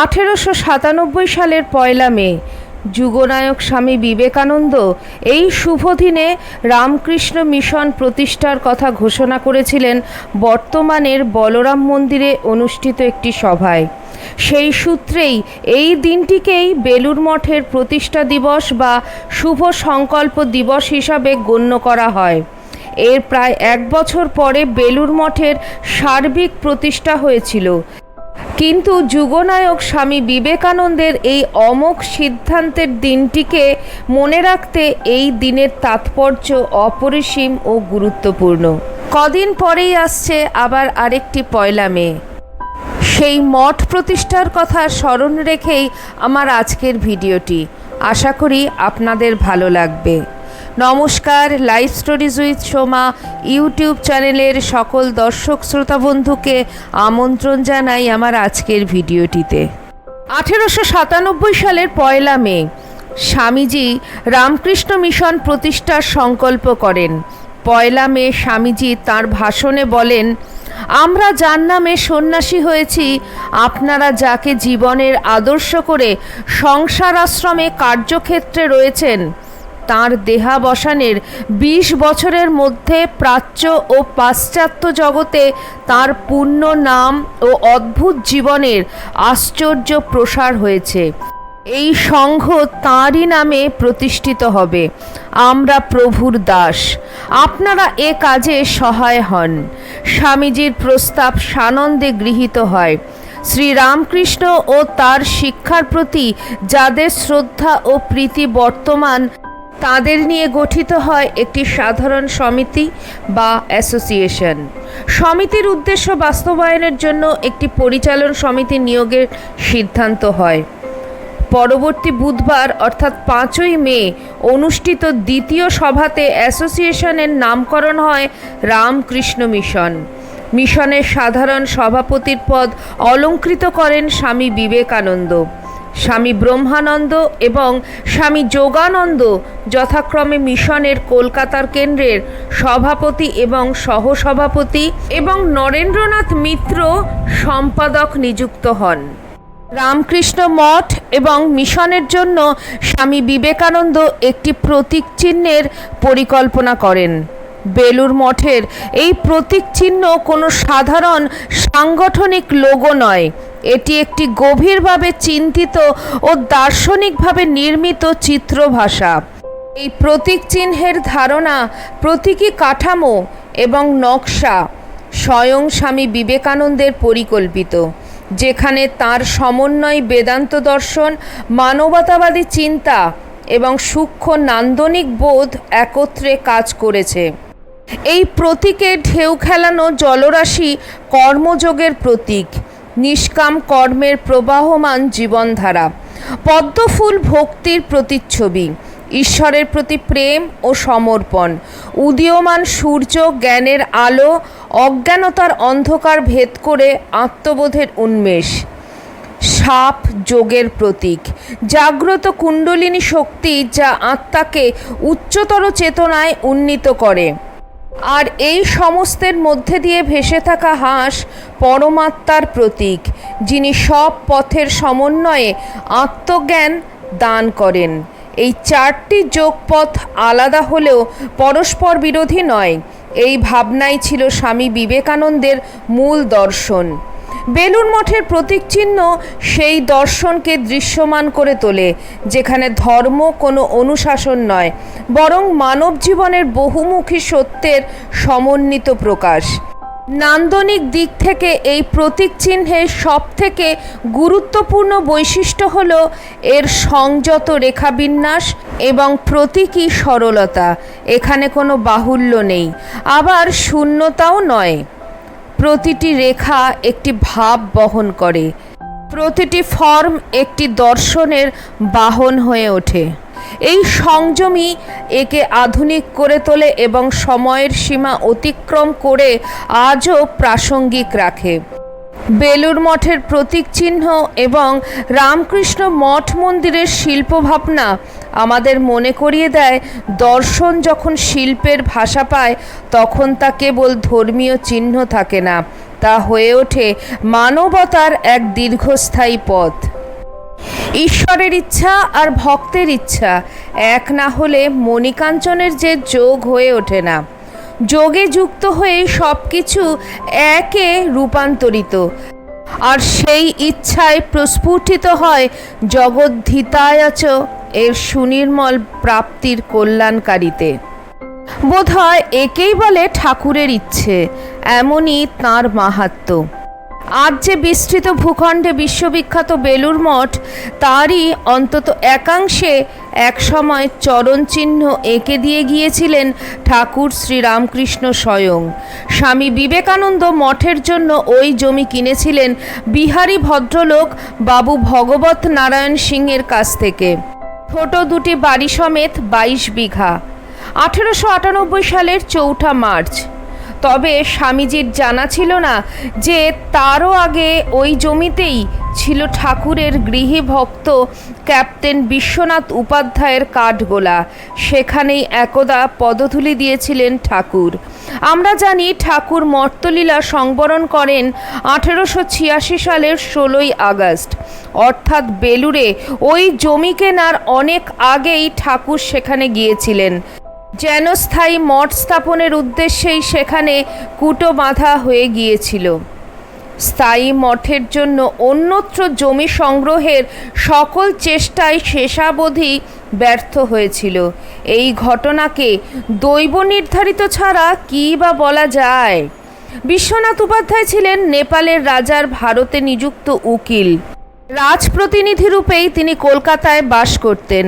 1897 সালের 1 মে যুগনায়ক স্বামী বিবেকানন্দ এই শুভ দিনে রামকৃষ্ণ মিশন প্রতিষ্ঠার কথা ঘোষণা করেছিলেন বর্তমানের বলরাম মন্দিরে অনুষ্ঠিত একটি সভায়। সেই সূত্রেই এই দিনটিকেই বেলুড় মঠের প্রতিষ্ঠা দিবস বা শুভ সংকল্প দিবস হিসাবে গণ্য করা হয়। এর প্রায় 1 বছর পরে বেলুড় মঠের সার্বিক প্রতিষ্ঠা হয়েছিল, কিন্তু যুগনায়ক স্বামী বিবেকানন্দের এই অমোঘ সিদ্ধান্তের দিনটিকে মনে রাখতে এই দিনের তাৎপর্য অপরিসীম ও গুরুত্বপূর্ণ। কদিন পরেই আসছে আবার আরেকটি 1 মে। সেই মঠ প্রতিষ্ঠার কথা স্মরণ রেখেই আমার আজকের ভিডিওটি। আশা করি আপনাদের ভালো লাগবে। নমস্কার, life stories with Soma YouTube চ্যানেলের সকল দর্শক শ্রোতা বন্ধুকে আমন্ত্রণ জানাই আমার আজকের ভিডিওটিতে। 1897 সালের 1 মে স্বামীজি রামকৃষ্ণ মিশন প্রতিষ্ঠার সংকল্প করেন। 1 মে স্বামীজি তাঁর ভাষণে বলেন, আমরা যার নামে সন্ন্যাসী হয়েছি, আপনারা যাকে জীবনের আদর্শ করে সংসার আশ্রমে কার্যক্ষেত্রে রয়েছেন, তাঁর দেহাবসানের 20 বছরের মধ্যে প্রাচ্য ও পাশ্চাত্য জগতে তাঁর পূর্ণ নাম ও অদ্ভুত জীবনের আশ্চর্য প্রসার হয়েছে। এই সংঘ তাঁরই নামে প্রতিষ্ঠিত হবে। আমরা প্রভুর দাস, আপনারা এ কাজে সহায় হন। স্বামীজির প্রস্তাব সানন্দে গৃহীত হয়। শ্রীরামকৃষ্ণ ও তার শিক্ষার প্রতি যাদের শ্রদ্ধা ও প্রীতি বর্তমান, তাদের নিয়ে গঠিত হয় একটি সাধারণ সমিতি বা অ্যাসোসিয়েশন। সমিতির উদ্দেশ্য বাস্তবায়নের জন্য একটি পরিচালন সমিতি নিয়োগের সিদ্ধান্ত হয়। পরবর্তী বুধবার অর্থাৎ 5ই মে অনুষ্ঠিত দ্বিতীয় সভাতে অ্যাসোসিয়েশনের নামকরণ হয় রামকৃষ্ণ মিশন। মিশনের সাধারণ সভাপতির পদ অলঙ্কৃত করেন স্বামী বিবেকানন্দ। স্বামী ব্রহ্মানন্দ এবং স্বামী যোগানন্দ যথাক্রমে মিশনের কলকাতার কেন্দ্রের সভাপতি এবং সহসভাপতি এবং নরেন্দ্রনাথ মিত্র সম্পাদক নিযুক্ত হন। রামকৃষ্ণ মঠ এবং মিশনের জন্য স্বামী বিবেকানন্দ একটি প্রতীক চিহ্নের পরিকল্পনা করেন। বেলুড় মঠের এই প্রতীক চিহ্ন কোনো সাধারণ সাংগঠনিক লোগো নয়, এটি একটি গভীরভাবে চিন্তিত ও দার্শনিকভাবে নির্মিত চিত্রভাষা। এই প্রতীক চিহ্নের ধারণা, প্রতীকী কাঠামো এবং নকশা স্বয়ং স্বামী বিবেকানন্দের পরিকল্পিত, যেখানে তার সমন্বয় বেদান্ত দর্শন, মানবতাবাদী চিন্তা এবং সূক্ষ্ম নান্দনিক বোধ একত্রে কাজ করেছে। এই প্রতীকে ঢেউ খেলানো জলরাশি কর্মযোগের প্রতীক, নিষ্কাম কর্মের প্রবাহমান জীবনধারা। পদ্মফুল ভক্তির প্রতিচ্ছবি, ঈশ্বরের প্রতি প্রেম ও সমর্পণ। উদীয়মান সূর্য জ্ঞানের আলো, অজ্ঞানতার অন্ধকার ভেদ করে আত্মবোধের উন্মেষ। সাপ যোগের প্রতীক, জাগ্রত কুণ্ডলিনী শক্তি যা আত্মাকে উচ্চতর চেতনায় উন্নীত করে। আর এই সমস্তের মধ্যে দিয়ে ভেসে থাকা হাঁস পরমাত্মার প্রতীক, যিনি সব পথের সমন্বয়ে আত্মজ্ঞান দান করেন। এই 4টি যোগপথ আলাদা হলেও পরস্পর বিরোধী নয়, এই ভাবনাই ছিল স্বামী বিবেকানন্দের মূল দর্শন। বেলুড় মঠের প্রতীক চিহ্ন সেই দর্শনকে দৃশ্যমান করে তোলে, যেখানে ধর্ম কোনো অনুশাসন নয়, বরং মানব জীবনের বহুমুখী সত্যের সমন্বিত প্রকাশ। নান্দনিক দিক থেকে এই প্রতীক চিহ্নের সবথেকে গুরুত্বপূর্ণ বৈশিষ্ট্য হল এর সংযত রেখাবিন্যাস এবং প্রতীকী সরলতা। এখানে কোনো বাহুল্য নেই, আবার শূন্যতাও নয়। প্রতিটি রেখা একটি ভাব বহন করে, প্রতিটি ফর্ম একটি দর্শনের বাহন হয়ে ওঠে। এই সংযমই একে আধুনিক করে তোলে এবং সময়ের সীমা অতিক্রম করে আজও প্রাসঙ্গিক রাখে। বেলুড় মঠের প্রতীক চিহ্ন এবং রামকৃষ্ণ মঠ মন্দিরের শিল্পভাবনা আমাদের মনে করিয়ে দেয়, দর্শন যখন শিল্পের ভাষা পায় তখন তা কেবল ধর্মীয় চিহ্ন থাকে না, তা হয়ে ওঠে মানবতার এক দীর্ঘস্থায়ী পথ। ঈশ্বরের ইচ্ছা আর ভক্তের ইচ্ছা এক না হলে মণিকাঞ্চনের যে যোগ হয়ে ওঠে না। যোগে যুক্ত হয়ে সব কিছু একে রূপান্তরিত, আর সেই ইচ্ছায় প্রস্ফুটিত হয় জগদ্ধিতায়চ এর সুনির্মল প্রাপ্তির কল্যাণকারীতে। বোধহয় একেই বলে ঠাকুরের ইচ্ছে, এমনই তাঁর মাহাত্ম্য। আজ যে বিস্তৃত ভূখণ্ডে বিশ্ববিখ্যাত বেলুড় মঠ, তারই অন্তত একাংশে একসময় চরণচিহ্ন এঁকে দিয়ে গিয়েছিলেন ঠাকুর শ্রীরামকৃষ্ণ স্বয়ং। স্বামী বিবেকানন্দ মঠের জন্য ওই জমি কিনেছিলেন বিহারী ভদ্রলোক বাবু ভগবত নারায়ণ সিংয়ের কাছ থেকে, ছোট দুটি বাড়ি সমেত 22 বিঘা। 1898 সালের 4 মার্চ। তবে স্বামীজির জানা ছিল না যে তারও আগে ওই জমিতেই ছিল ঠাকুরের গৃহী ভক্ত ক্যাপ্টেন বিশ্বনাথ উপাধ্যায়ের কাঠগোলা। সেখানেই একদা পদধূলি দিয়েছিলেন ঠাকুর। আমরা জানি ঠাকুর মর্তলীলা সংবরণ করেন 1886 সালের 16 আগস্ট, অর্থাৎ বেলুড়ে ওই জমি কেনার অনেক আগেই ঠাকুর সেখানে গিয়েছিলেন। যেন স্থায়ী মঠ স্থাপনের উদ্দেশ্যেই সেখানে কুটো বাঁধা হয়ে গিয়েছিল। স্থায়ী মঠের জন্য অন্যত্র জমি সংগ্রহের সকল চেষ্টায় শেষাবধি ব্যর্থ হয়েছিল। এই ঘটনাকে দৈব নির্ধারিত ছাড়া কী বা বলা যায়। বিশ্বনাথ উপাধ্যায় ছিলেন নেপালের রাজার ভারতে নিযুক্ত উকিল। রাজপ্রতিনিধি রূপেই তিনি কলকাতায় বাস করতেন।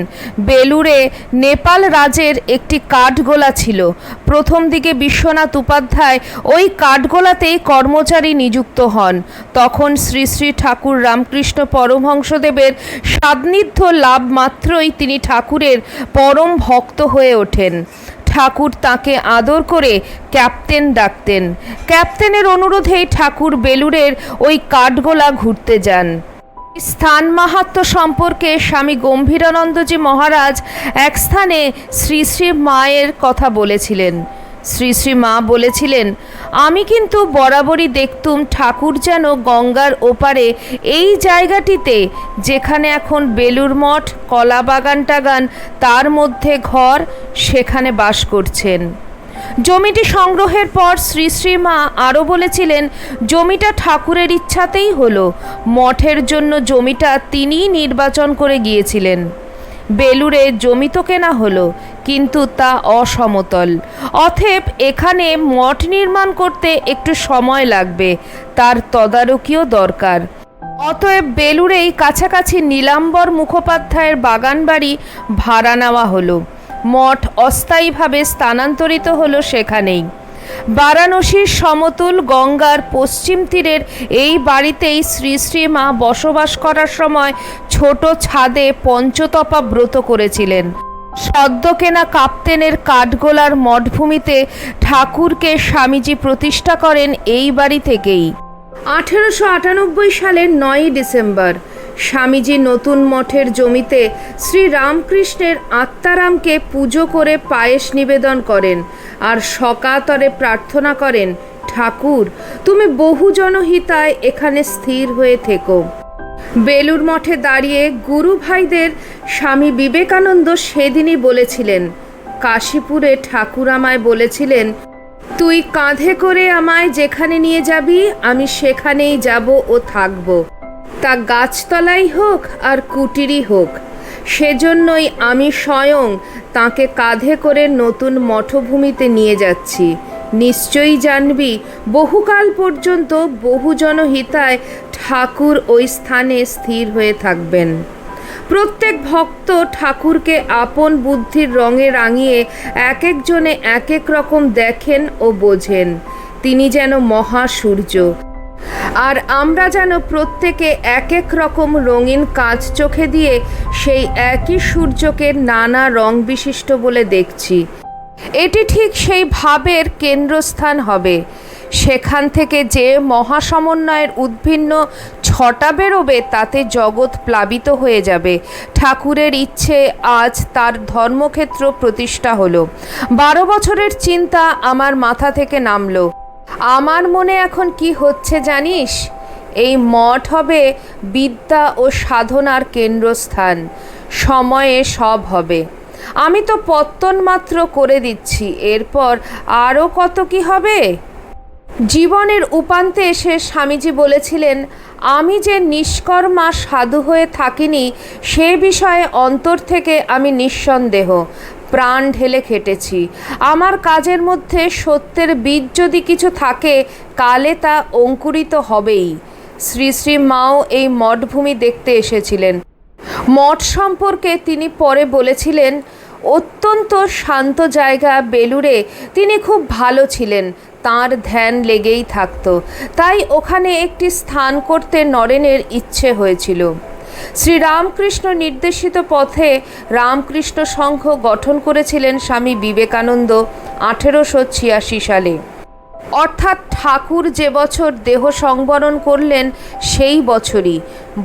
বেলুড়ে নেপাল রাজের একটি কাঠগোলা ছিল। প্রথম দিকে বিশ্বনাথ উপাধ্যায় ওই কাঠগোলাতেই কর্মচারী নিযুক্ত হন। তখন শ্রী শ্রী ঠাকুর রামকৃষ্ণ পরমহংসদেবের সান্নিধ্য লাভ মাত্রই তিনি ঠাকুরের পরম ভক্ত হয়ে ওঠেন। ঠাকুর তাকে আদর করে ক্যাপ্টেন ডাকতেন। ক্যাপ্টেনের অনুরোধেই ঠাকুর বেলুড়ের ওই কাঠগোলা ঘুরতে যান। স্থান মাহাত্ম্য সম্পর্কে স্বামী গম্ভীরানন্দজি মহারাজ এক স্থানে শ্রী শ্রী মায়ের কথা বলেছিলেন। শ্রী শ্রী মা বলেছিলেন, আমি কিন্তু বরাবরই দেখতুম ঠাকুর যেন গঙ্গার ওপারে এই জায়গাটিতে, যেখানে এখন বেলুড় মঠ, কলা বাগান টাগান, তার মধ্যে ঘর, সেখানে বাস করছেন। জমিটি সংগ্রহের পর শ্রী শ্রী মা আরও বলেছিলেন, জমিটা ঠাকুরের ইচ্ছাতেই হলো। মঠের জন্য জমিটা তিনিই নির্বাচন করে গিয়েছিলেন। বেলুড়ে জমি তো কেনা হলো, কিন্তু তা অসমতল। অতএব এখানে মঠ নির্মাণ করতে একটু সময় লাগবে, তার তদারকিও দরকার। অতএব বেলুড়েই কাছাকাছি নীলাম্বর মুখোপাধ্যায়ের বাগান বাড়ি ভাড়া নেওয়া হলো। মঠ অস্থায়ীভাবে স্থানান্তরিত হলো সেখানেই। বারাণসীর সমতুল গঙ্গার পশ্চিম তীরের এই বাড়িতেই শ্রী শ্রী মা বসবাস করার সময় ছোট ছাদে পঞ্চতপা ব্রত করেছিলেন। সদ্য কেনা কাপ্তেনের কাঠগোলার মঠভূমিতে ঠাকুরকে স্বামীজি প্রতিষ্ঠা করেন এই বাড়ি থেকেই। 1898 সালের 9 ডিসেম্বর স্বামীজি নতুন মঠের জমিতে শ্রী রামকৃষ্ণের আত্মারামকে পুজো করে পায়েস নিবেদন করেন আর সকাতরে প্রার্থনা করেন, ঠাকুর তুমি বহু জনহিতায় এখানে স্থির হয়ে থেকো। বেলুড় মঠে দাঁড়িয়ে গুরু ভাইদের স্বামী বিবেকানন্দ সেদিনই বলেছিলেন, কাশীপুরে ঠাকুর আমায় বলেছিলেন, তুই কাঁধে করে আমায় যেখানে নিয়ে যাবি আমি সেখানেই যাব ও থাকব, তা গাছতলাই হোক আর কুটিরই হোক। সেজন্যই আমি স্বয়ং তাকে কাঁধে করে নতুন মঠভূমিতে নিয়ে যাচ্ছি। নিশ্চয়ই জানবি বহুকাল পর্যন্ত বহু জনহিতায় ঠাকুর ওই স্থানে স্থির হয়ে থাকবেন। প্রত্যেক ভক্ত ঠাকুরকে আপন বুদ্ধির রঙে রাঙিয়ে এক একজনে এক এক রকম দেখেন ও বোঝেন। তিনি যেন মহাসূর্য, আর আমরা যেন প্রত্যেকে এক এক রকম রঙিন কাঁচ চোখে দিয়ে সেই একই সূর্যকে নানা রং বিশিষ্ট বলে দেখছি। এটি ঠিক সেই ভাবের কেন্দ্রস্থান হবে। সেখান থেকে যে মহাসমন্বয়ের উদ্ভিন্ন ছটা বেরোবে তাতে জগৎ প্লাবিত হয়ে যাবে। ঠাকুরের ইচ্ছে আজ তার ধর্মক্ষেত্র প্রতিষ্ঠা হলো। 12 বছরের চিন্তা আমার মাথা থেকে নামলো। আমার মনে এখন কি হচ্ছে জানিস? এই মঠ হবে বিদ্যা ও সাধনার কেন্দ্রস্থান। সময়ে সব হবে। আমি তো পত্তন মাত্র করে দিচ্ছি, এরপর আরও কত কি হবে। জীবনের উপান্তে এসে স্বামীজি বলেছিলেন, আমি যে নিষ্কর্মা সাধু হয়ে থাকিনি সে বিষয়ে অন্তর থেকে আমি নিঃসন্দেহ প্রাণ ঢেলে খেটেছি। আমার কাজের মধ্যে সত্যের বীজ যদি কিছু থাকে, কালে তা অঙ্কুরিত হবেই। শ্রী শ্রী মাও এই মঠভূমি দেখতে এসেছিলেন। মঠ সম্পর্কে তিনি পরে বলেছিলেন, অত্যন্ত শান্ত জায়গা বেলুড়ে তিনি খুব ভালো ছিলেন, তাঁর ধ্যান লেগেই থাকতো। তাই ওখানে একটি স্থান করতে নরেনের ইচ্ছে হয়েছিল। শ্রীরামকৃষ্ণ নির্দেশিত পথে রামকৃষ্ণ সংঘ গঠন করেছিলেন স্বামী বিবেকানন্দ 1886 সালে। অর্থাৎ ঠাকুর যে বছর দেহ সংবরণ করলেন সেই বছরই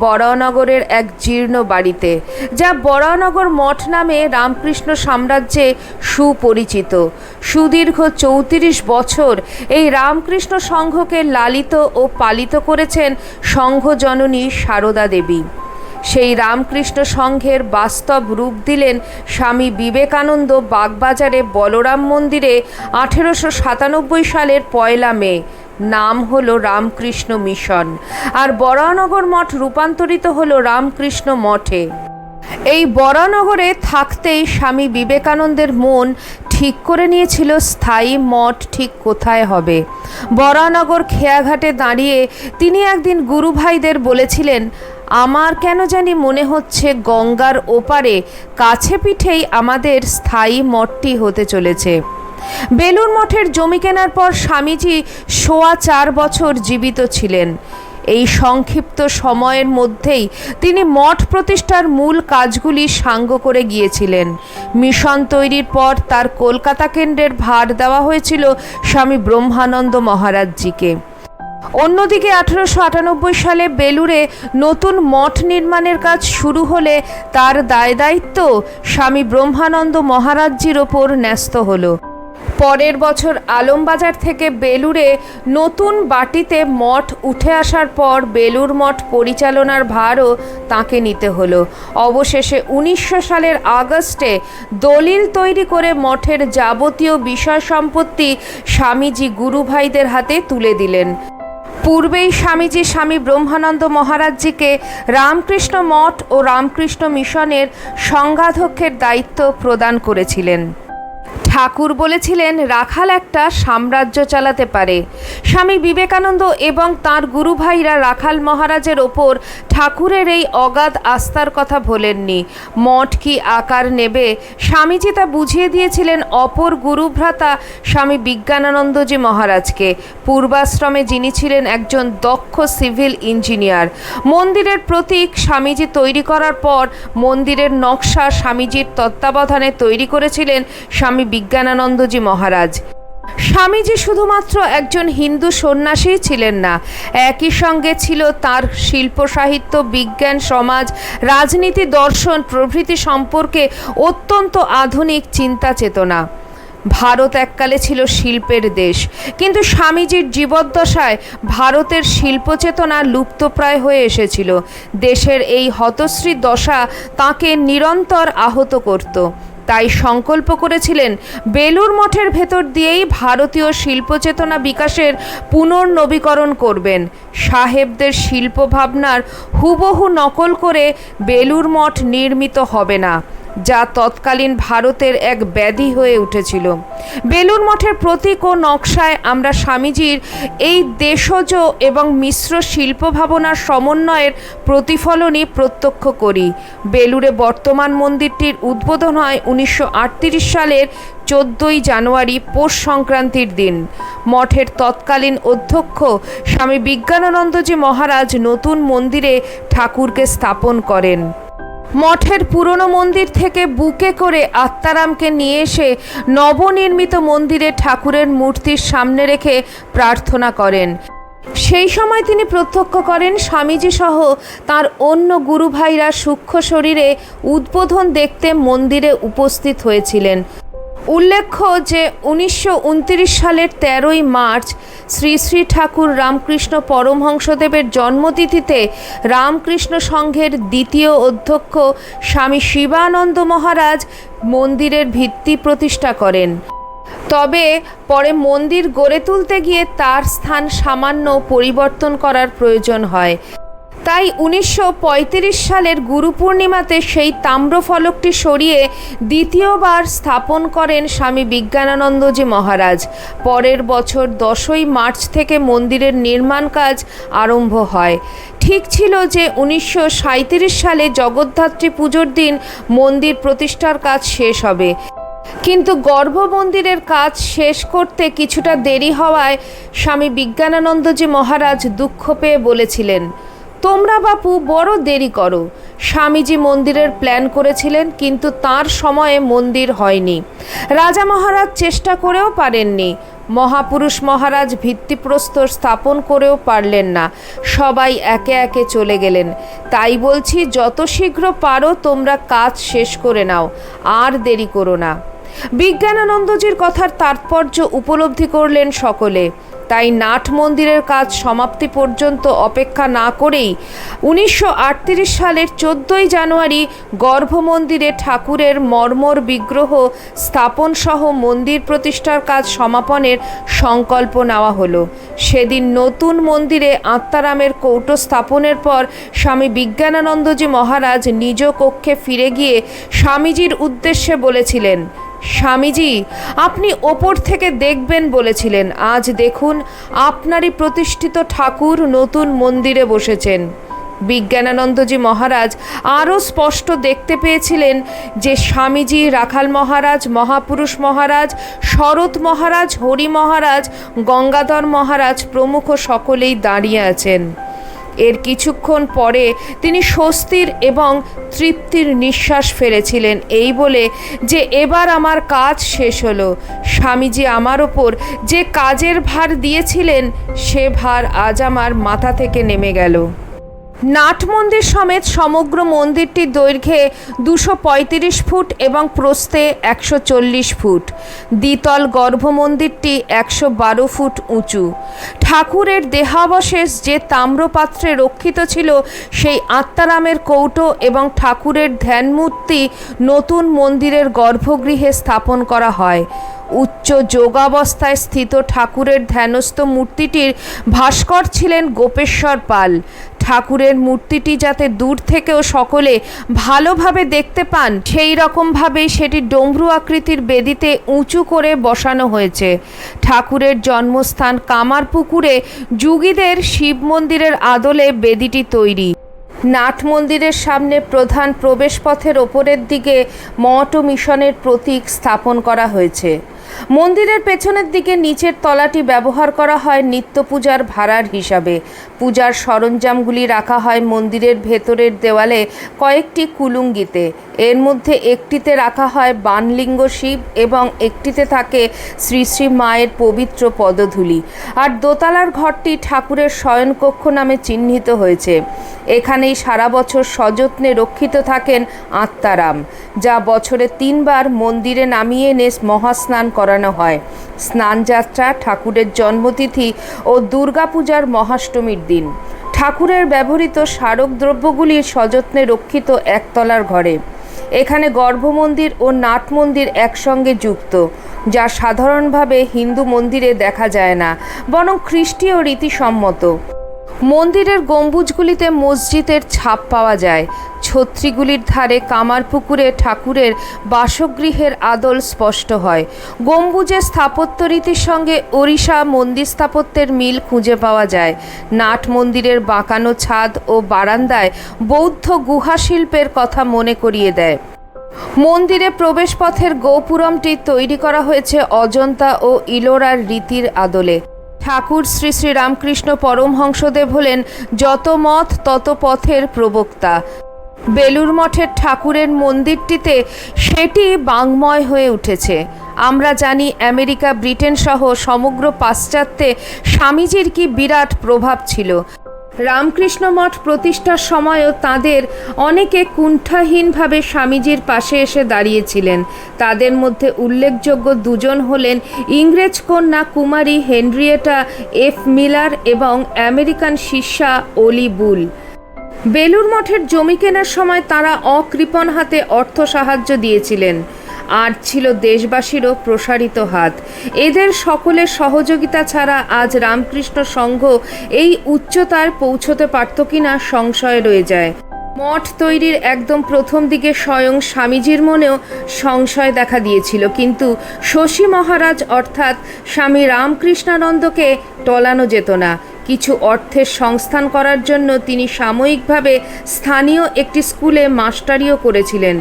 বরানগরের এক জীর্ণ বাড়িতে, যা বরানগর মঠ নামে রামকৃষ্ণ সাম্রাজ্যে সুপরিচিত। সুদীর্ঘ 34 বছর এই রামকৃষ্ণ সংঘকে লালিত ও পালিত করেছেন সংঘজননী সারদা দেবী। সেই রামকৃষ্ণ সংঘের বাস্তব রূপ দিলেন স্বামী বিবেকানন্দ বাগবাজারে বলরাম মন্দিরে 1897 সালের 1 মে। নাম হলো রামকৃষ্ণ মিশন, আর বরানগর মঠ রূপান্তরিত হলো রামকৃষ্ণ মঠে। এই বরানগরে থাকতেই স্বামী বিবেকানন্দের মন ঠিক করে নিয়েছিল স্থায়ী মঠ ঠিক কোথায় হবে। বরানগর খেয়াঘাটে দাঁড়িয়ে তিনি একদিন গুরু ভাইদের বলেছিলেন, আমার কেন জানি মনে হচ্ছে গঙ্গার ওপারে কাছে পিঠেই আমাদের স্থায়ী মঠটি হতে চলেছে। বেলুড় মঠের জমি কেনার পর স্বামীজি 4.25 বছর জীবিত ছিলেন। এই সংক্ষিপ্ত সময়ের মধ্যেই তিনি মঠ প্রতিষ্ঠার মূল কাজগুলি সাঙ্গ করে গিয়েছিলেন। মিশন তৈরির পর তার কলকাতা কেন্দ্রের ভার দেওয়া হয়েছিল স্বামী ব্রহ্মানন্দ মহারাজজিকে। অন্যদিকে 1898 সালে বেলুড়ে নতুন মঠ নির্মাণের কাজ শুরু হলে তার দায়দায়িত্ব স্বামী ব্রহ্মানন্দ মহারাজজির ওপর ন্যস্ত হলো। পরের বছর আলমবাজার থেকে বেলুড়ে নতুন বাটিতে মঠ উঠে আসার পর বেলুড় মঠ পরিচালনার ভারও তাঁকে নিতে হলো। অবশেষে 1900 সালের আগস্টে দলিল তৈরি করে মঠের যাবতীয় বিষয় সম্পত্তি স্বামীজি গুরু ভাইদের হাতে তুলে দিলেন। পূর্বেই স্বামীজি স্বামী ব্রহ্মানন্দ মহারাজজিকে রামকৃষ্ণ মঠ ও রামকৃষ্ণ মিশনের সংঘাধ্যক্ষের দায়িত্ব প্রদান করেছিলেন। ঠাকুর বলেছিলেন, রাখাল একটা সাম্রাজ্য চালাতে পারে। স্বামী বিবেকানন্দ এবং তাঁর গুরু ভাইরা রাখাল মহারাজের ওপর ঠাকুরের এই অগাধ আস্থার কথা ভোলেননি। মঠ কি আকার নেবে স্বামীজি তা বুঝিয়ে দিয়েছিলেন অপর গুরুভ্রাতা স্বামী বিজ্ঞানানন্দজি মহারাজকে। পূর্বাশ্রমে যিনি ছিলেন একজন দক্ষ সিভিল ইঞ্জিনিয়ার। মন্দিরের প্রতীক স্বামীজি তৈরি করার পর মন্দিরের নকশা স্বামীজির তত্ত্বাবধানে তৈরি করেছিলেন স্বামী বিজ্ঞানানন্দজি মহারাজ। স্বামীজি শুধুমাত্র একজন হিন্দু সন্ন্যাসী ছিলেন না, একই সঙ্গে ছিল তার শিল্প সাহিত্য, বিজ্ঞান, সমাজ, রাজনীতি, দর্শন প্রভৃতি সম্পর্কে অত্যন্ত আধুনিক চিন্তা চেতনা। ভারত এককালে ছিল শিল্পের দেশ, কিন্তু স্বামীজির জীবদ্দশায় ভারতের শিল্পচেতনা লুপ্তপ্রায় হয়ে এসেছিল। দেশের এই হতশ্রী দশা তাঁকে নিরন্তর আহত করত। তাই সংকল্প করেছিলেন বেলুড় মঠের ভেতর দিয়েই ভারতীয় শিল্পচেতনা বিকাশের পুনর্নবীকরণ করবেন। সাহেবদের শিল্প ভাবনার হুবহু নকল করে বেলুড় মঠ নির্মিত হবে না, যা তৎকালীন ভারতের এক ব্যাধি হয়ে উঠেছিল। বেলুড় মঠের প্রতীক ও নকশায় আমরা স্বামীজির এই দেশজ এবং মিশ্র শিল্প ভাবনার সমন্বয়ের প্রতিফলনই প্রত্যক্ষ করি। বেলুড়ে বর্তমান মন্দিরটির উদ্বোধন হয় 1938 সালের 14ই জানুয়ারি পৌষ সংক্রান্তির দিন। মঠের তৎকালীন অধ্যক্ষ স্বামী বিজ্ঞানানন্দজি মহারাজ নতুন মন্দিরে ঠাকুরকে স্থাপন করেন। মঠের পুরনো মন্দির থেকে বুকে করে আত্মারামকে নিয়ে এসে নবনির্মিত মন্দিরে ঠাকুরের মূর্তির সামনে রেখে প্রার্থনা করেন। সেই সময় তিনি প্রত্যক্ষ করেন স্বামীজি সহ তাঁর অন্য গুরু ভাইরা সূক্ষ্ম শরীরে উদ্বোধন দেখতে মন্দিরে উপস্থিত হয়েছিলেন। উল্লেখ্য যে 1929 সালের 13ই মার্চ শ্রী শ্রী ঠাকুর রামকৃষ্ণ পরমহংসদেবের জন্মতিথিতে রামকৃষ্ণ সংঘের দ্বিতীয় অধ্যক্ষ স্বামী শিবানন্দ মহারাজ মন্দিরের ভিত্তি প্রতিষ্ঠা করেন। তবে পরে মন্দির গড়ে তুলতে গিয়ে তার স্থান সামান্য পরিবর্তন করার প্রয়োজন হয়। তাই 1935 সালের গুরু পূর্ণিমাতে সেই তাম্রফলকটি সরিয়ে দ্বিতীয়বার স্থাপন করেন স্বামী বিজ্ঞানানন্দজি মহারাজ। পরের বছর 10ই মার্চ থেকে মন্দিরের নির্মাণ কাজ আরম্ভ হয়। ঠিক ছিল যে 1937 সালে জগদ্ধাত্রী পুজোর দিন মন্দির প্রতিষ্ঠার কাজ শেষ হবে, কিন্তু গর্ভ মন্দিরের কাজ শেষ করতে কিছুটা দেরি হওয়ায় স্বামী বিজ্ঞানানন্দজি মহারাজ দুঃখ পেয়ে বলেছিলেন, তোমরা বাপু বড় দেরি করো। স্বামীজি মন্দিরের প্ল্যান করেছিলেন, কিন্তু তার সময়ে মন্দির হয়নি। রাজা মহারাজ চেষ্টা করেও পারেননি। মহাপুরুষ মহারাজ ভিত্তিপ্রস্তর স্থাপন করেও পারলেন না। সবাই একে একে চলে গেলেন। তাই বলছি, যত শীঘ্র পারো তোমরা কাজ শেষ করে নাও, আর দেরি করো না। বিজ্ঞানানন্দজির কথার তাৎপর্য উপলব্ধি করলেন সকলে। তাই নাট মন্দিরের কাজ সমাপ্তি পর্যন্ত অপেক্ষা না করেই 1938 সালের 14ই জানুয়ারি গর্ভ মন্দিরে ঠাকুরের মর্মর বিগ্রহ স্থাপন সহ মন্দির প্রতিষ্ঠার কাজ সমাপনের সংকল্প নেওয়া হলো। সেদিন নতুন মন্দিরে আত্মারামের কৌটো স্থাপনের পর স্বামী বিজ্ঞানানন্দজি মহারাজ নিজ কক্ষে ফিরে গিয়ে স্বামীজির উদ্দেশ্যে বলেছিলেন, স্বামীজি, আপনি ওপর থেকে দেখবেন বলেছিলেন, আজ দেখুন আপনারই প্রতিষ্ঠিত ঠাকুর নতুন মন্দিরে বসেছেন। বিজ্ঞানানন্দজি মহারাজ আরও স্পষ্ট দেখতে পেয়েছিলেন যে স্বামীজি, রাখাল মহারাজ, মহাপুরুষ মহারাজ, শরৎ মহারাজ, হরি মহারাজ, গঙ্গাধর মহারাজ প্রমুখ সকলেই দাঁড়িয়ে আছেন। এর কিছুক্ষণ পরে তিনি স্বস্তির এবং তৃপ্তির নিঃশ্বাস ফেলেছিলেন, এই বলে যে এবার আমার কাজ শেষ হলো। স্বামীজি আমার ওপর যে কাজের ভার দিয়েছিলেন সে ভার আজ আমার মাথা থেকে নেমে গেল। নাট মন্দির সমেত সমগ্র মন্দিরটির দৈর্ঘ্যে 235 ফুট এবং প্রস্থে 140 ফুট। দ্বিতল গর্ভ মন্দিরটি 112 ফুট উঁচু। ঠাকুরের দেহাবশেষ যে তাম্রপাত্রে রক্ষিত ছিল সেই আত্মারামের কৌটো এবং ঠাকুরের ধ্যানমূর্তি নতুন মন্দিরের গর্ভগৃহে স্থাপন করা হয়। উচ্চ যোগাবস্থায় স্থিত ঠাকুরের ধ্যানস্থ মূর্তিটির ভাস্কর ছিলেন গোপেশ্বর পাল। ঠাকুরের মূর্তিটি যাতে দূর থেকেও সকলে ভালোভাবে দেখতে পান সেই রকমভাবেই সেটি ডমরু আকৃতির বেদিতে উঁচু করে বসানো হয়েছে। ঠাকুরের জন্মস্থান কামারপুকুরে যুগীদের শিব মন্দিরের আদলে বেদিটি তৈরি। নাট মন্দিরের সামনে প্রধান প্রবেশপথের ওপরের দিকে মঠ ও মিশনের প্রতীক স্থাপন করা হয়েছে। মন্দিরের পেছনের দিকে নিচের তলাটি ব্যবহার করা হয় নিত্য পূজার ভাড়ার হিসাবে। পূজার সরঞ্জামগুলি রাখা হয় মন্দিরের ভেতরের দেওয়ালে কয়েকটি কুলুঙ্গিতে। এর মধ্যে একটিতে রাখা হয় বানলিঙ্গ শিব এবং একটিতে থাকে শ্রী শ্রী মায়ের পবিত্র পদধূলি। আর দোতলার ঘরটি ঠাকুরের শয়নকক্ষ নামে চিহ্নিত হয়েছে। এখানেই সারা বছর সযত্নে রক্ষিত থাকেন আত্মারাম, যা বছরে 3 বার মন্দিরে নামিয়ে এনে মহাস্নান করানো হয়। স্নানযাত্রা ঠাকুরের জন্মতিথি ও দুর্গাপূজার মহাষ্টমীর দিন। ঠাকুরের ব্যবহৃত স্মারক দ্রব্যগুলি সযত্নে রক্ষিত একতলার ঘরে। এখানে গর্ভমন্দির ও নাট মন্দির একসঙ্গে যুক্ত, যা সাধারণভাবে হিন্দু মন্দিরে দেখা যায় না, বরং খ্রিস্টীয় রীতিসম্মত। মন্দিরের গম্বুজগুলিতে মসজিদের ছাপ পাওয়া যায়। ছত্রিগুলির ধারে কামারপুকুরে ঠাকুরের বাসগৃহের আদল স্পষ্ট হয়। গম্বুজের স্থাপত্য রীতির সঙ্গে ওড়িশা মন্দির স্থাপত্যের মিল খুঁজে পাওয়া যায়। নাট মন্দিরের বাঁকানো ছাদ ও বারান্দায় বৌদ্ধ গুহা শিল্পের কথা মনে করিয়ে দেয়। মন্দিরে প্রবেশপথের গোপুরমটি তৈরি করা হয়েছে অজন্তা ও ইলোরার রীতির আদলে। ঠাকুর শ্রী শ্রী রামকৃষ্ণ পরমহংসদেব হলেন যত মত তত পথের প্রবক্তা। বেলুর মঠের ঠাকুরের মন্দিরটিতে সেটি বাংময় হয়ে উঠেছে। আমরা জানি আমেরিকা, ব্রিটেন সহ সমগ্র পাশ্চাত্যে স্বামীজির কি বিরাট প্রভাব ছিল। রামকৃষ্ণ মঠ প্রতিষ্ঠার সময়ও তাদের অনেকে কুণ্ঠাহীনভাবে স্বামীজির পাশে এসে দাঁড়িয়েছিলেন। তাদের মধ্যে উল্লেখযোগ্য দুজন হলেন ইংরেজ কন্যা কুমারী হেনরিয়েটা এফ মিলার এবং আমেরিকান শিষ্যা ওলি বুল। বেলুড় মঠের জমি কেনার সময় তারা অকৃপণ হাতে অর্থ সাহায্য দিয়েছিলেন, আর ছিল দেশবাসীরও প্রসারিত হাত। এদের সকলের সহযোগিতা ছাড়া আজ রামকৃষ্ণ সংঘ এই উচ্চতায় পৌঁছতে পারত কিনা সংশয় রয়ে যায়। মঠ তৈরির একদম প্রথম দিকে স্বয়ং স্বামীজির মনেও সংশয় দেখা দিয়েছিল, কিন্তু শশী মহারাজ অর্থাৎ স্বামী রামকৃষ্ণানন্দকে টলানো যেত না। কিছু অর্থের সংস্থান করার জন্য তিনি সাময়িকভাবে স্থানীয় একটি স্কুলে মাস্টারিও করেছিলেন।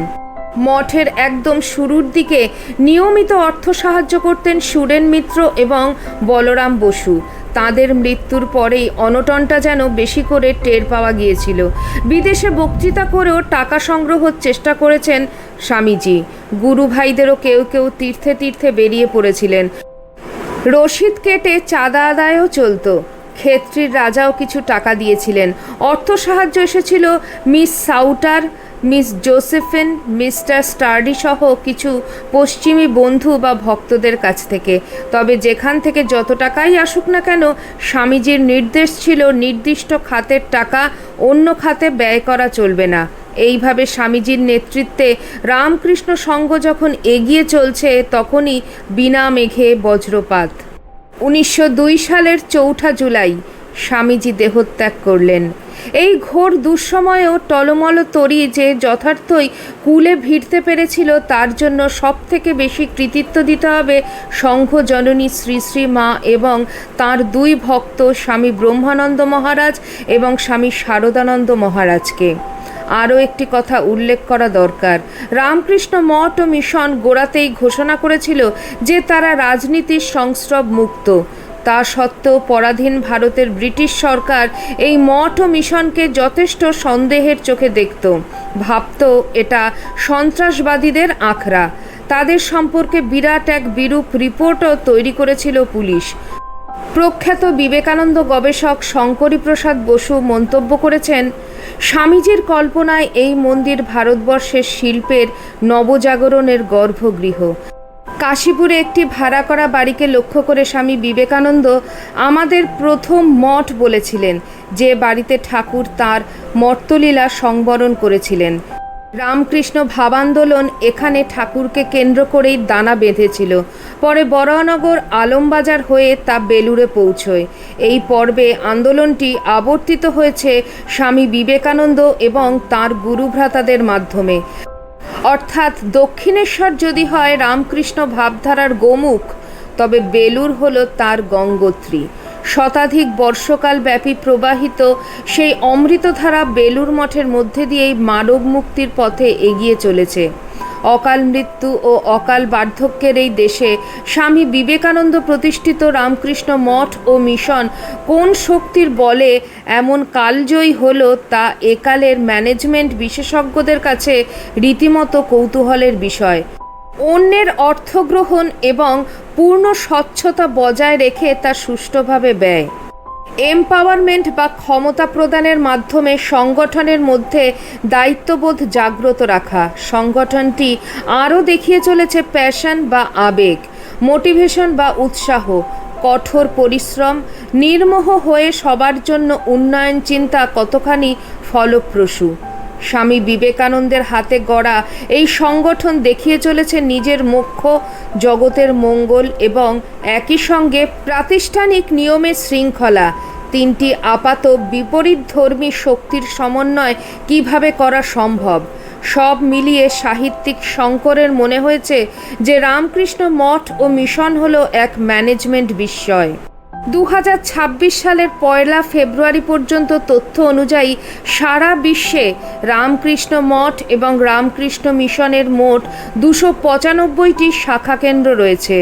মঠের একদম শুরুর দিকে নিয়মিত অর্থ সাহায্য করতেন সুরেন মিত্র এবং বলরাম বসু। তাদের মৃত্যুর পরেই অনটনটা যেন বেশি করে টের পাওয়া গিয়েছিল। বিদেশে বক্তৃতা করেও টাকা সংগ্রহের চেষ্টা করেছেন স্বামীজি। গুরু ভাইদেরও কেউ কেউ তীর্থে তীর্থে বেরিয়ে পড়েছিলেন। রসিদ কেটে চাঁদা আদায়ও চলত। ক্ষেত্রীর রাজাও কিছু টাকা দিয়েছিলেন। অর্থ সাহায্য এসেছিল Miss Souter, Miss Josephine, Mister Sturdy সহ কিছু পশ্চিমী বন্ধু বা ভক্তদের কাছ থেকে। তবে যেখান থেকে যত টাকাই আসুক না কেন, স্বামীজির নির্দেশ ছিল নির্দিষ্ট খাতের টাকা অন্য খাতে ব্যয় করা চলবে না। এইভাবে স্বামীজির নেতৃত্বে রামকৃষ্ণ সংঘ যখন এগিয়ে চলছে, তখনই বিনা মেঘে বজ্রপাত। 1902 সালের 4 জুলাই স্বামীজি দেহত্যাগ করলেন। এই ঘোর দুঃসময়েও টলমল তরী যে যথার্থই কুলে ভিড়তে পেরেছিল, তার জন্য সব থেকে বেশি কৃতিত্ব দিতে হবে সংঘ জননী শ্রী শ্রী মা এবং তাঁর 2 ভক্ত স্বামী ব্রহ্মানন্দ মহারাজ এবং স্বামী শারদানন্দ মহারাজকে। আরও একটি কথা উল্লেখ করা দরকার। রামকৃষ্ণ মঠ ও মিশন গোড়াতেই ঘোষণা করেছিল যে তারা রাজনীতির সংস্রব মুক্ত। তা সত্ত্বেও পরাধীন ভারতের ব্রিটিশ সরকার এই মঠ ও মিশনকে যথেষ্ট সন্দেহের চোখে দেখত, ভাবত এটা সন্ত্রাসবাদীদের আখড়া। তাদের সম্পর্কে বিরাট এক বিরূপ রিপোর্টও তৈরি করেছিল পুলিশ। প্রখ্যাত বিবেকানন্দ গবেষক শঙ্করীপ্রসাদ বসু মন্তব্য করেছেন, স্বামীজির কল্পনায় এই মন্দির ভারতবর্ষের শিল্পের নবজাগরণের গর্ভগৃহ। কাশীপুরে একটি ভাড়া করা বাড়িকে লক্ষ্য করে স্বামী বিবেকানন্দ আমাদের প্রথম মঠ বলেছিলেন, যে বাড়িতে ঠাকুর তাঁর মর্তলীলা সংবরণ করেছিলেন। রামকৃষ্ণ ভাবান্দোলন এখানে ঠাকুরকে কেন্দ্র করেই দানা বেঁধেছিল। পরে বরানগর আলমবাজার হয়ে তা বেলুড়ে পৌঁছয়। এই পর্বে আন্দোলনটি আবর্তিত হয়েছে স্বামী বিবেকানন্দ এবং তাঁর গুরুভ্রাতাদের মাধ্যমে। অর্থাৎ দক্ষিণেশ্বর যদি হয় রামকৃষ্ণ ভাবধারার গোমুখ, তবে বেলুড় হল তার গঙ্গোত্রী। শতাধিক বর্ষকাল ব্যাপী প্রবাহিত সেই অমৃতধারা বেলুড় মঠের মধ্যে দিয়েই মানব মুক্তির পথে এগিয়ে চলেছে। অকাল মৃত্যু ও অকাল বার্ধক্যের এই দেশে স্বামী বিবেকানন্দ প্রতিষ্ঠিত রামকৃষ্ণ মঠ ও মিশন কোন শক্তির বলে এমন কালজয়ী হলো, তা একালের ম্যানেজমেন্ট বিশেষজ্ঞদের কাছে রীতিমতো কৌতূহলের বিষয়। অন্যের অর্থগ্রহণ এবং পূর্ণ স্বচ্ছতা বজায় রেখে তা সুষ্ঠুভাবে ব্যয়, এম্পাওয়ারমেন্ট বা ক্ষমতা প্রদানের মাধ্যমে সংগঠনের মধ্যে দায়িত্ববোধ জাগ্রত রাখা। সংগঠনটি আরও দেখিয়ে চলেছে প্যাশন বা আবেগ, মোটিভেশন বা উৎসাহ, কঠোর পরিশ্রম, নির্মোহ হয়ে সবার জন্য উন্নয়ন চিন্তা কতখানি ফলপ্রসূ। স্বামী বিবেকানন্দের হাতে গড়া এই সংগঠন দেখিয়ে চলেছে নিজের মোক্ষ, জগতের মঙ্গল এবং একই সঙ্গে প্রাতিষ্ঠানিক নিয়মের শৃঙ্খলা। 3টি আপাত বিপরীতধর্মী শক্তির সমন্বয় কিভাবে করা সম্ভব, সব মিলিয়ে সাহিত্যিক শঙ্করের মনে হয়েছে যে রামকৃষ্ণ মঠ ও মিশন হলো এক ম্যানেজমেন্ট বিস্ময়। 2026 সালের 1 ফেব্রুয়ারি পর্যন্ত তথ্য অনুযায়ী সারা বিশ্বে রামকৃষ্ণ মঠ এবং রামকৃষ্ণ মিশনের মোট 295টি শাখা কেন্দ্র রয়েছে।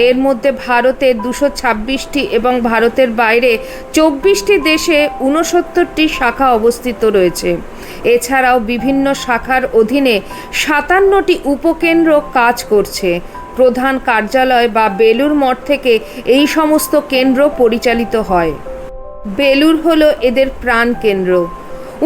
এর মধ্যে ভারতে 226টি এবং ভারতের বাইরে 24টি দেশে 69টি শাখা অবস্থিত রয়েছে। এছাড়াও বিভিন্ন শাখার অধীনে 57টি উপকেন্দ্র কাজ করছে। প্রধান কার্যালয় বা বেলুড় মঠ থেকে এই সমস্ত কেন্দ্র পরিচালিত হয়। বেলুড় হলো এদের প্রাণকেন্দ্র।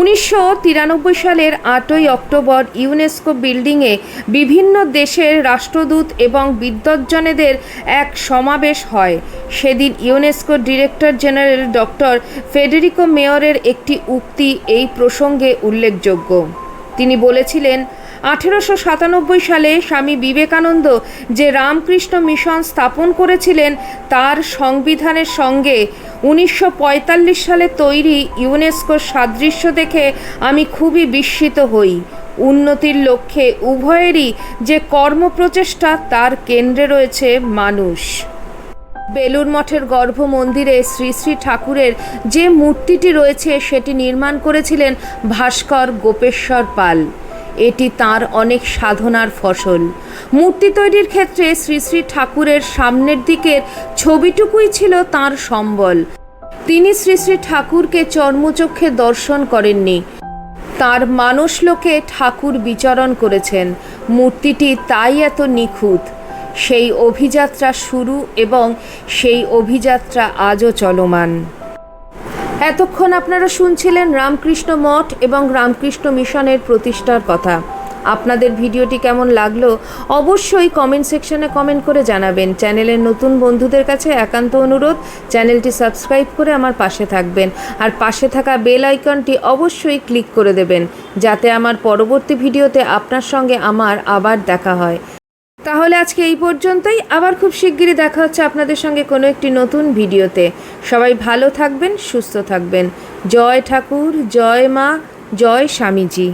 1993 সালের 8ই অক্টোবর ইউনেস্কো বিল্ডিংয়ে বিভিন্ন দেশের রাষ্ট্রদূত এবং বিদ্বজ্জনেদের এক সমাবেশ হয়। সেদিন ইউনেস্কোর ডিরেক্টর জেনারেল ডক্টর ফেডেরিকো মেয়রের একটি উক্তি এই প্রসঙ্গে উল্লেখযোগ্য। তিনি বলেছিলেন, 1897 সালে স্বামী বিবেকানন্দ যে রামকৃষ্ণ মিশন স্থাপন করেছিলেন তার সংবিধানের সঙ্গে 1945 সালে তৈরি ইউনেস্কোর সাদৃশ্য দেখে আমি খুবই বিস্মিত হই। উন্নতির লক্ষ্যে উভয়েরই যে কর্মপ্রচেষ্টা তার কেন্দ্রে রয়েছে মানুষ। বেলুড় মঠের গর্ভ মন্দিরে শ্রী শ্রী ঠাকুরের যে মূর্তিটি রয়েছে সেটি নির্মাণ করেছিলেন ভাস্কর গোপেশ্বর পাল। এটি তার অনেক সাধনার ফসল। মূর্তি তৈরির ক্ষেত্রে শ্রী শ্রী ঠাকুরের সামনের দিকের ছবিটুকুই ছিল তার সম্বল। তিনি শ্রী শ্রী ঠাকুরকে চর্মচক্ষে দর্শন করেননি, তার মানসলোকে ঠাকুর বিচরণ করেছেন। মূর্তিটি তাই এত নিখুঁত। সেই অভিযাত্রা শুরু এবং সেই অভিযাত্রা আজও চলমান। এতক্ষণ আপনারা শুনছিলেন রামকৃষ্ণ মঠ এবং রামকৃষ্ণ মিশনের প্রতিষ্ঠার কথা। আপনাদের ভিডিওটি কেমন লাগলো অবশ্যই কমেন্ট সেকশনে কমেন্ট করে জানাবেন। চ্যানেলের নতুন বন্ধুদের কাছে একান্ত অনুরোধ, চ্যানেলটি সাবস্ক্রাইব করে আমার পাশে থাকবেন আর পাশে থাকা বেল আইকনটি অবশ্যই ক্লিক করে দেবেন, যাতে আমার পরবর্তী ভিডিওতে আপনার সঙ্গে আমার আবার দেখা হয়। তাহলে আজকে এই পর্যন্তই। আবার খুব শিগগিরই দেখা হচ্ছে আপনাদের সঙ্গে কোনো একটি নতুন ভিডিওতে। সবাই ভালো থাকবেন, সুস্থ থাকবেন। জয় ঠাকুর, জয় মা, জয় স্বামীজি।